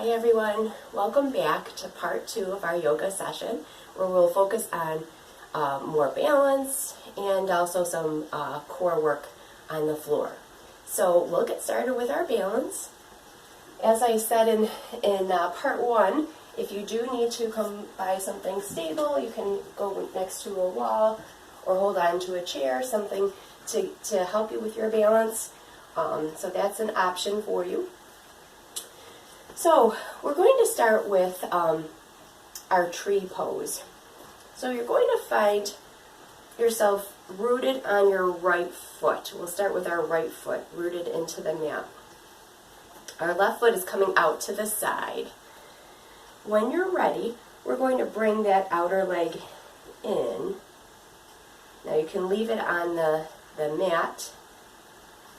Hi everyone, welcome back to part 2 of our yoga session where we'll focus on more balance and also some core work on the floor. So we'll get started with our balance. As I said in part 1, if you do need to come by something stable, you can go next to a wall or hold on to a chair, something to help you with your balance. So that's an option for you. So we're going to start with our tree pose. So you're going to find yourself rooted on your right foot. We'll start with our right foot rooted into the mat. Our left foot is coming out to the side. When you're ready, we're going to bring that outer leg in. Now you can leave it on the mat.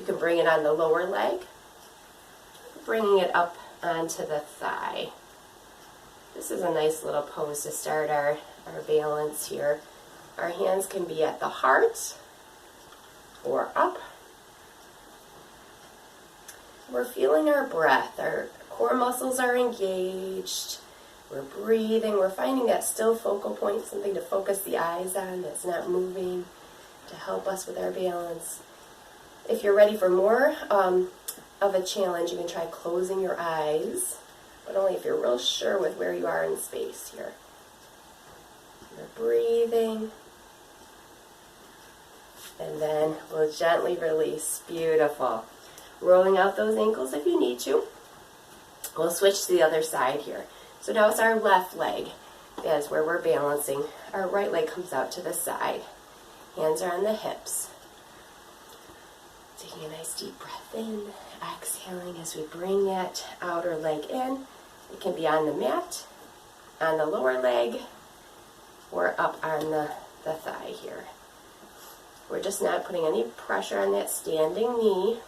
You can bring it on the lower leg, bringing it up onto the thigh. This is a nice little pose to start our balance here. Our hands can be at the heart or up. We're feeling our breath. Our core muscles are engaged. We're breathing. We're finding that still focal point, something to focus the eyes on that's not moving, to help us with our balance. If you're ready for more of a challenge, you can try closing your eyes, but only if you're real sure with where you are in space here. You're breathing, and then we'll gently release. Beautiful. Rolling out those ankles if you need to. We'll switch to the other side here. So now it's our left leg. That is where we're balancing. Our right leg comes out to the side. Hands are on the hips. Taking a nice deep breath in, exhaling as we bring that outer leg in. It can be on the mat, on the lower leg, or up on the thigh here. We're just not putting any pressure on that standing knee.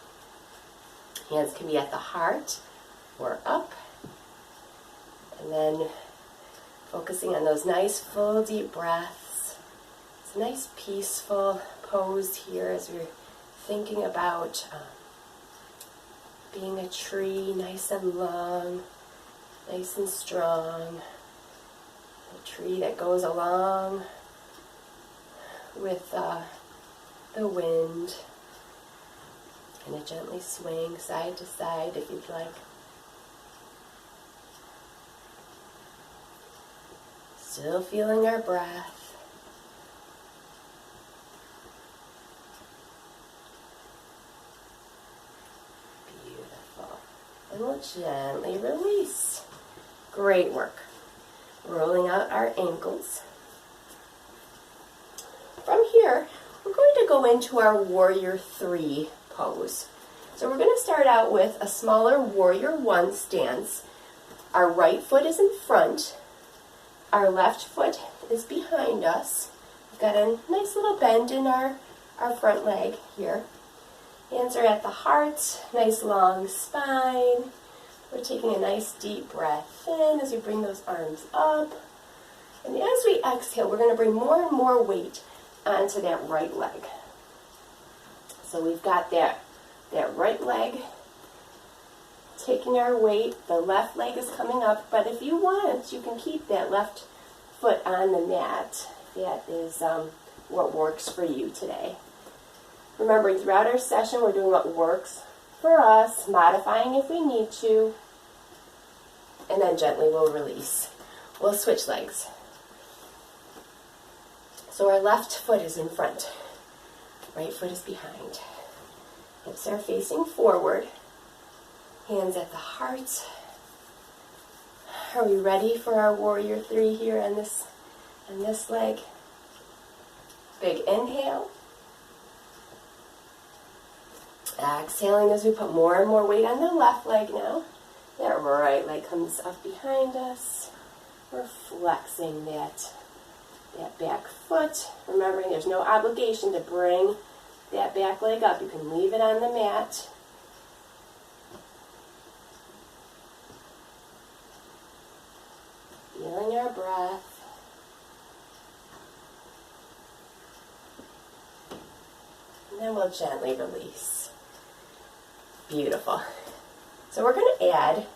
Hands can be at the heart or up. And then focusing on those nice full deep breaths. It's a nice peaceful pose here as we're thinking about being a tree, nice and long, nice and strong. A tree that goes along with the wind. Kind of gently swing side to side if you'd like. Still feeling our breath. And we'll gently release. Great work. Rolling out our ankles. From here, we're going to go into our Warrior 3 pose. So we're going to start out with a smaller Warrior 1 stance. Our right foot is in front. Our left foot is behind us. We've got a nice little bend in our front leg here. Hands are at the heart, nice long spine. We're taking a nice deep breath in as we bring those arms up. And as we exhale, we're going to bring more and more weight onto that right leg. So we've got that right leg taking our weight. The left leg is coming up, but if you want, you can keep that left foot on the mat. That is what works for you today. Remembering throughout our session, we're doing what works for us, modifying if we need to, and then gently we'll release. We'll switch legs. So our left foot is in front, right foot is behind. Hips are facing forward, hands at the heart. Are we ready for our Warrior 3 here on this leg? Big inhale. Exhaling as we put more and more weight on the left leg now. That right leg comes up behind us. We're flexing that back foot. Remembering there's no obligation to bring that back leg up. You can leave it on the mat. Feeling our breath. And then we'll gently release. Beautiful. So we're going to add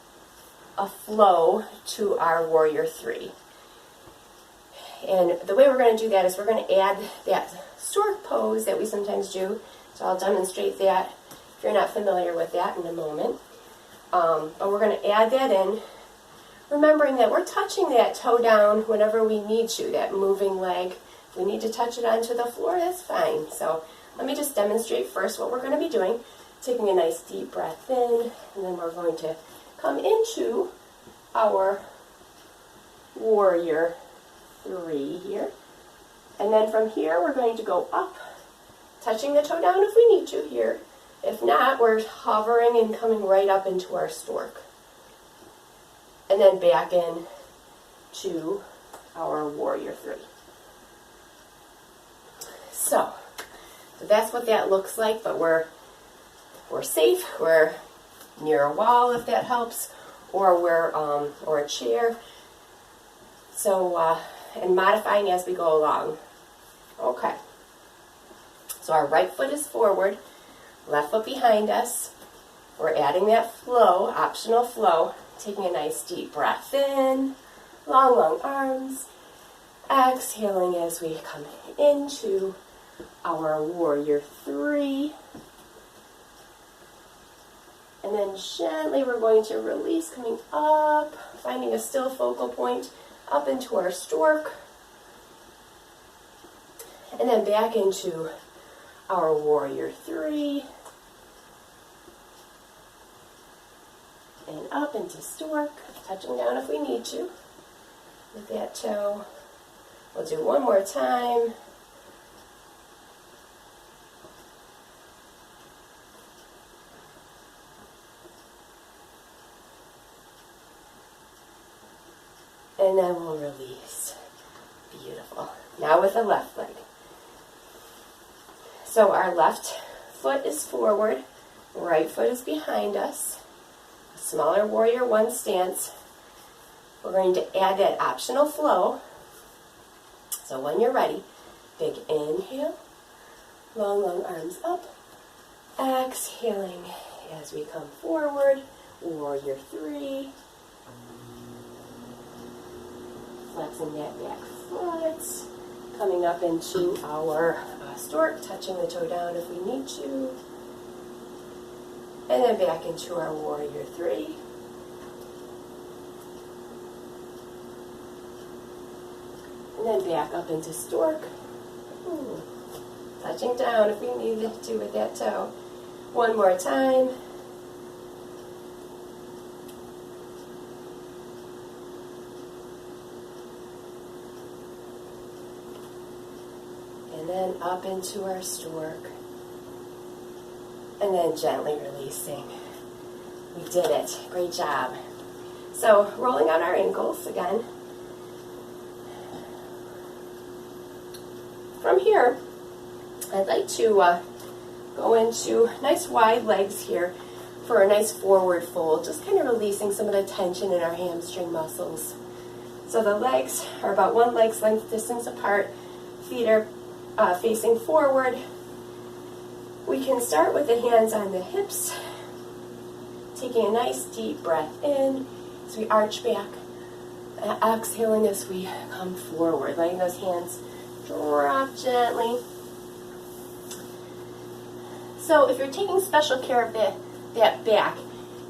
a flow to our warrior three. And the way we're going to do that is we're going to add that stork pose that we sometimes do. So I'll demonstrate that if you're not familiar with that in a moment. But we're going to add that in, remembering that we're touching that toe down whenever we need to, that moving leg. If we need to touch it onto the floor, that's fine. So let me just demonstrate first what we're going to be doing. Taking a nice deep breath in, and then we're going to come into our warrior three here. And then from here, we're going to go up, touching the toe down if we need to here. If not, we're hovering and coming right up into our stork. And then back in to our warrior three. So that's what that looks like, but we're safe. We're near a wall if that helps, or we're or a chair. So and modifying as we go along. Okay. So our right foot is forward, left foot behind us. We're adding that flow, optional flow, taking a nice deep breath in, long arms, exhaling as we come into our warrior three. And then gently we're going to release, coming up, finding a still focal point, up into our stork. And then back into our warrior three. And up into stork, touching down if we need to with that toe. We'll do one more time. And then we'll release. Beautiful. Now with the left leg. So our left foot is forward, right foot is behind us. A smaller warrior one stance. We're going to add that optional flow. So when you're ready, big inhale, long arms up, exhaling as we come forward, warrior three. Flexing that back foot, coming up into our stork, touching the toe down if we need to, and then back into our warrior three. And then back up into stork. Touching down if we need to with that toe. One more time. And then up into our stork. And then gently releasing. We did it. Great job. So rolling out our ankles again. From here, I'd like to go into nice wide legs here for a nice forward fold, just kind of releasing some of the tension in our hamstring muscles. So the legs are about one leg's length distance apart. Feet are facing forward. We can start with the hands on the hips, taking a nice deep breath in as we arch back, exhaling as we come forward, letting those hands drop gently. So if you're taking special care of that back,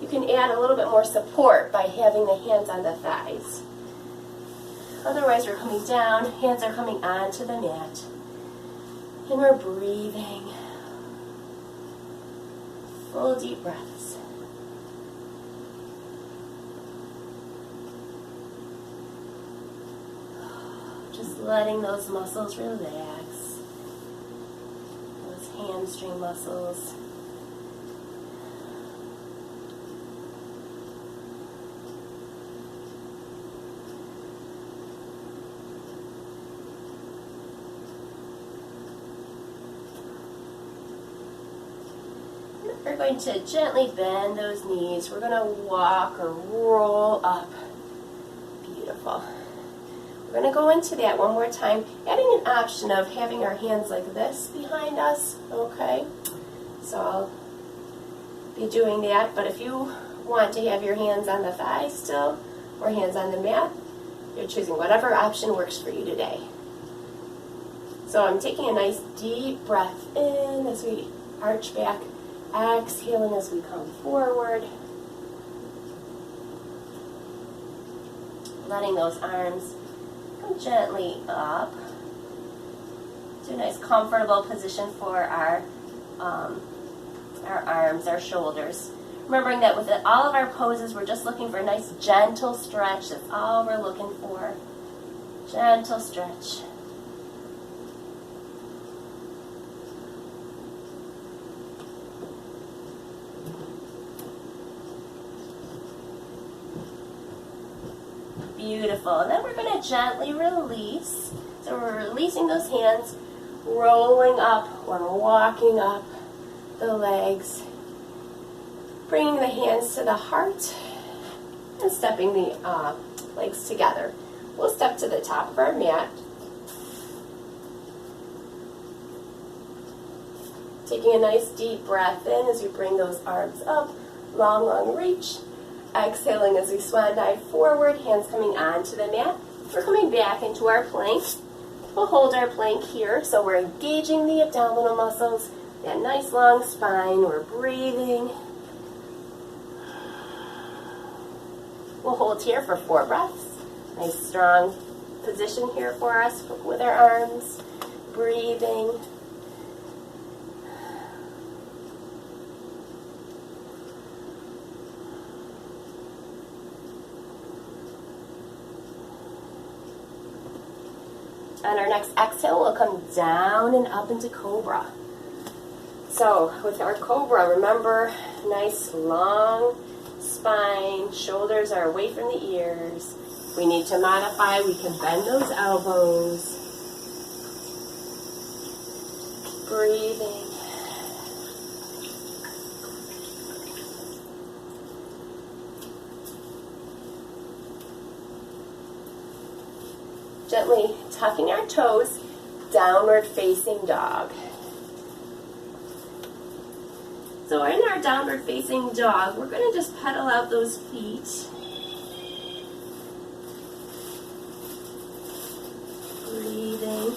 you can add a little bit more support by having the hands on the thighs. Otherwise, we're coming down, hands are coming onto the mat, and we're breathing. Full deep breaths. Just letting those muscles relax. Those hamstring muscles. We're going to gently bend those knees. We're going to walk or roll up. Beautiful. We're going to go into that one more time, adding an option of having our hands like this behind us, okay? So I'll be doing that, but if you want to have your hands on the thighs still, or hands on the mat, you're choosing whatever option works for you today. So I'm taking a nice deep breath in as we arch back, exhaling as we come forward. Letting those arms come gently up to a nice comfortable position for our arms, our shoulders. Remembering that with all of our poses, we're just looking for a nice gentle stretch. That's all we're looking for. Gentle stretch. Beautiful. And then we're going to gently release. So we're releasing those hands, rolling up or walking up the legs, bringing the hands to the heart, and stepping the legs together. We'll step to the top of our mat, taking a nice deep breath in as we bring those arms up, long reach. Exhaling as we swan dive forward, hands coming onto the mat. We're coming back into our plank. We'll hold our plank here, so we're engaging the abdominal muscles, that nice long spine. We're breathing. We'll hold here for 4 breaths. Nice strong position here for us with our arms. Breathing. On our next exhale, we'll come down and up into Cobra. So with our Cobra, remember, nice long spine, shoulders are away from the ears. We need to modify, we can bend those elbows. Breathing. Gently tucking our toes, downward facing dog. So in our downward facing dog, we're going to just pedal out those feet. Breathing.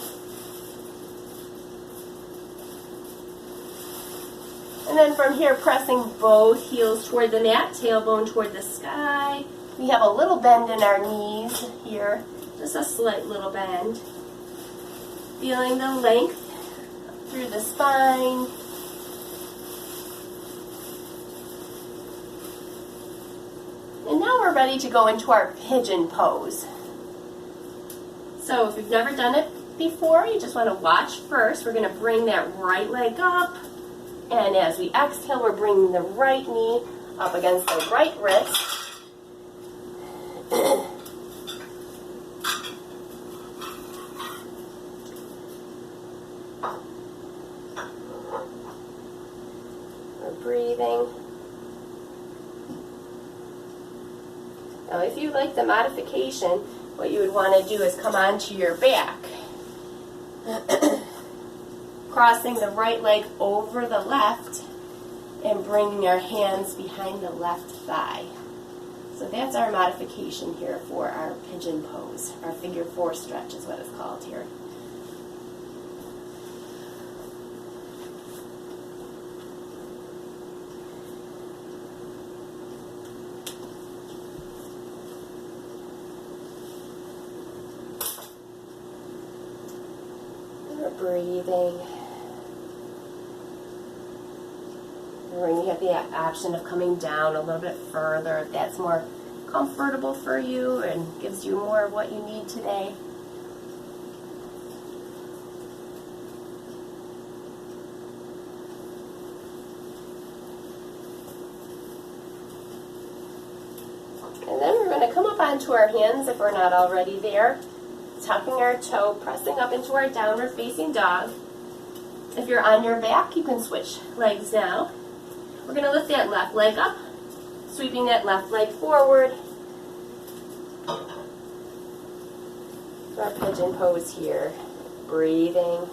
And then from here, pressing both heels toward the mat, tailbone toward the sky. We have a little bend in our knees here. Just a slight little bend. Feeling the length through the spine. And now we're ready to go into our pigeon pose. So if you've never done it before, you just want to watch first. We're going to bring that right leg up. And as we exhale, we're bringing the right knee up against the right wrist. Breathing. Now if you like the modification, what you would want to do is come onto your back. Crossing the right leg over the left and bringing our hands behind the left thigh. So that's our modification here for our pigeon pose. Our figure 4 stretch is what it's called here. Breathing. When you have the option of coming down a little bit further, if that's more comfortable for you and gives you more of what you need today. And then we're going to come up onto our hands if we're not already there. Tucking our toe, pressing up into our downward facing dog. If you're on your back, you can switch legs now. We're going to lift that left leg up, sweeping that left leg forward. For our pigeon pose here. Breathing.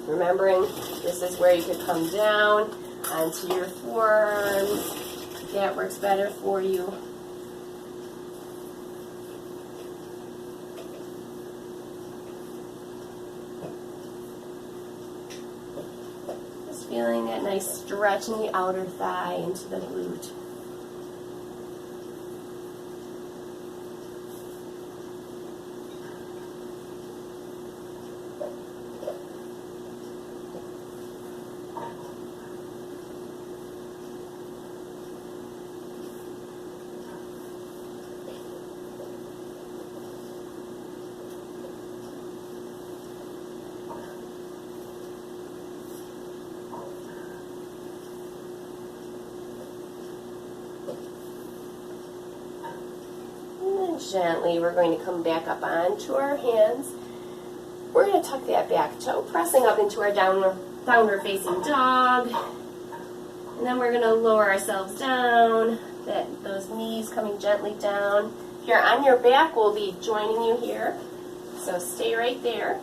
Remembering this is where you could come down onto your forearms. If that works better for you. Just feeling that nice stretch in the outer thigh into the glute. Gently, we're going to come back up onto our hands. We're going to tuck that back toe, pressing up into our downward facing dog. And then we're going to lower ourselves down, those knees coming gently down. If you're on your back, we'll be joining you here. So stay right there.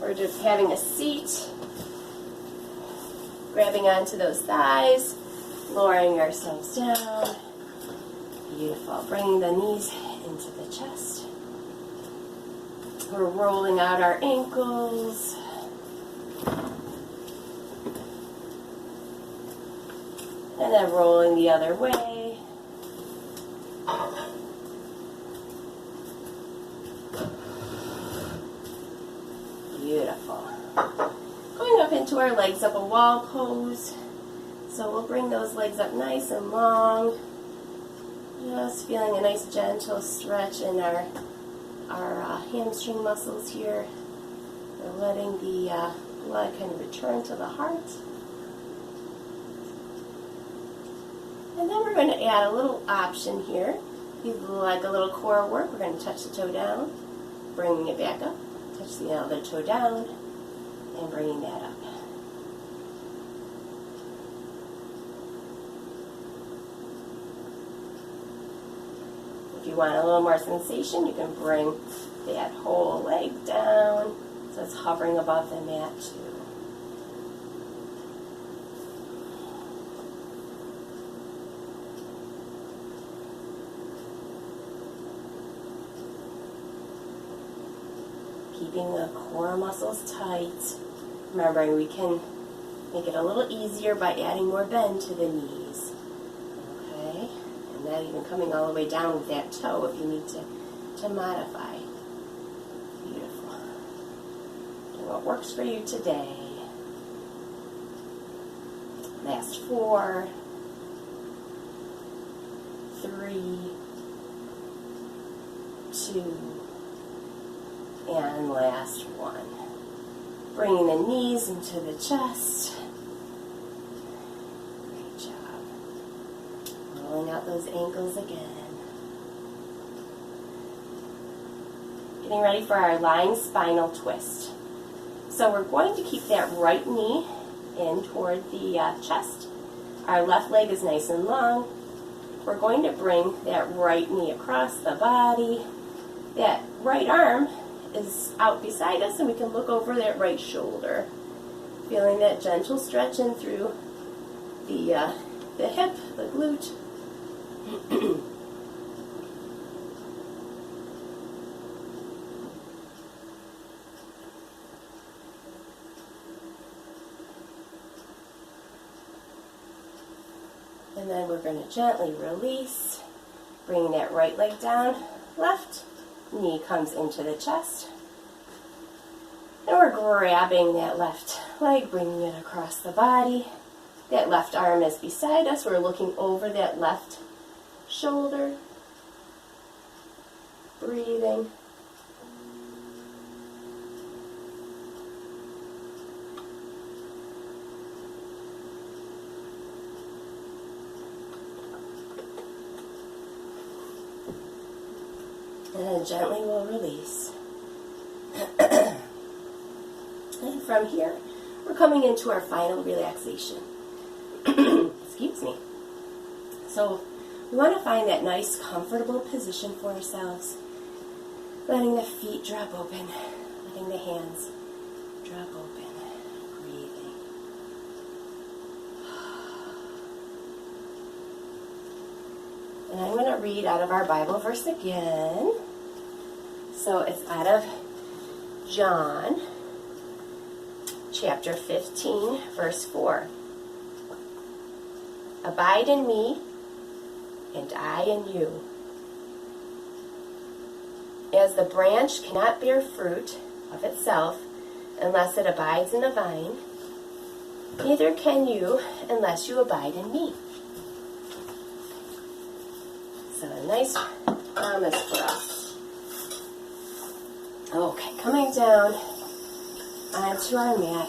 We're just having a seat, grabbing onto those thighs, lowering ourselves down. Beautiful. Bringing the knees into the chest. We're rolling out our ankles. And then rolling the other way. Beautiful. Going up into our legs up a wall pose. So we'll bring those legs up nice and long. Just feeling a nice gentle stretch in our hamstring muscles here. We're letting the blood kind of return to the heart. And then we're going to add a little option here. If you like a little core work, we're going to touch the toe down, bringing it back up, touch the other toe down, and bringing that up. If you want a little more sensation, you can bring that whole leg down so it's hovering above the mat too. Keeping the core muscles tight. Remembering we can make it a little easier by adding more bend to the knees. Okay? And not even coming all the way down with that toe if you need to modify. Beautiful. Do what works for you today. Last 4, 3, 2, and last 1. Bringing the knees into the chest. Great job. Rolling out those ankles again. Getting ready for our lying spinal twist. So we're going to keep that right knee in toward the chest. Our left leg is nice and long. We're going to bring that right knee across the body. That right arm is out beside us, and we can look over that right shoulder. Feeling that gentle stretch in through the hip, the glute. And then we're going to gently release, bringing that right leg down, left knee comes into the chest. And we're grabbing that left leg, bringing it across the body. That left arm is beside us. We're looking over that left shoulder. Breathing. And then gently we'll release. And from here, we're coming into our final relaxation. Excuse me. So we want to find that nice, comfortable position for ourselves. Letting the feet drop open. Letting the hands drop open. Breathing. And I'm going to read out of our Bible verse again. So it's out of John chapter 15, verse 4. Abide in me, and I in you. As the branch cannot bear fruit of itself unless it abides in the vine, neither can you unless you abide in me. So a nice promise for us. Okay, coming down onto our mat.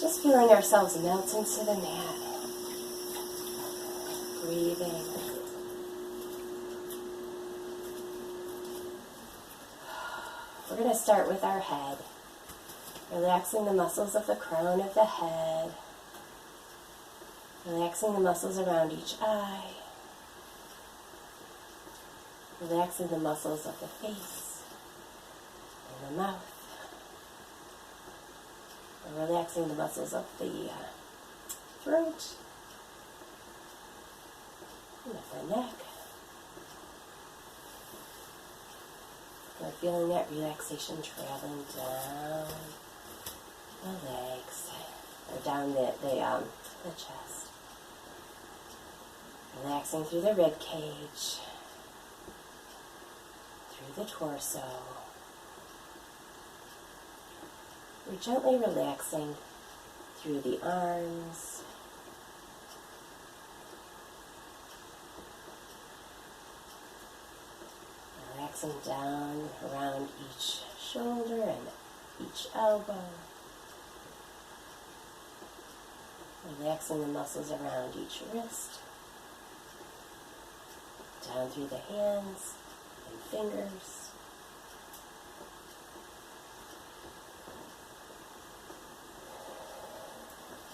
Just feeling ourselves melt into the mat. Breathing. We're going to start with our head. Relaxing the muscles of the crown of the head. Relaxing the muscles around each eye. Relaxing the muscles of the face and the mouth. And relaxing the muscles of the throat and of the neck. We're feeling that relaxation traveling down the legs, or down the chest. Relaxing through the rib cage, through the torso. We're gently relaxing through the arms, relaxing down around each shoulder and each elbow, relaxing the muscles around each wrist, down through the hands and fingers.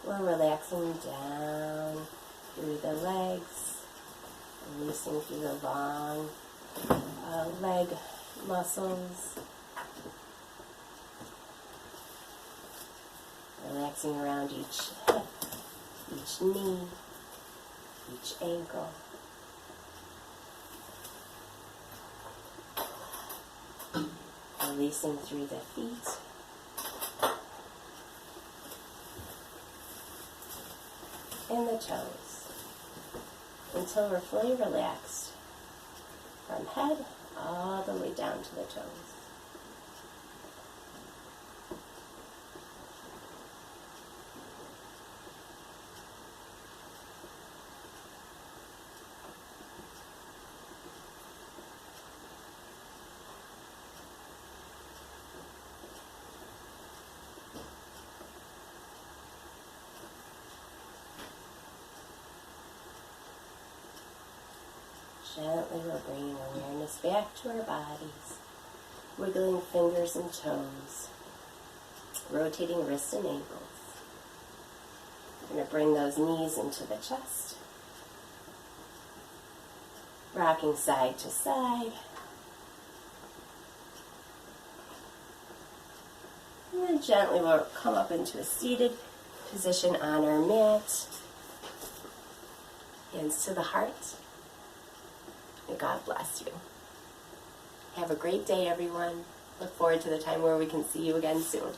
We're relaxing down through the legs, releasing through the long leg muscles, relaxing around each hip, each knee, each ankle. Releasing through the feet. And the toes, until we're fully relaxed from head all the way down to the toes. Gently we're bringing awareness back to our bodies, wiggling fingers and toes, rotating wrists and ankles. We're going to bring those knees into the chest, rocking side to side. And then gently we'll come up into a seated position on our mat, hands to the heart. And God bless you. Have a great day, everyone. Look forward to the time where we can see you again soon.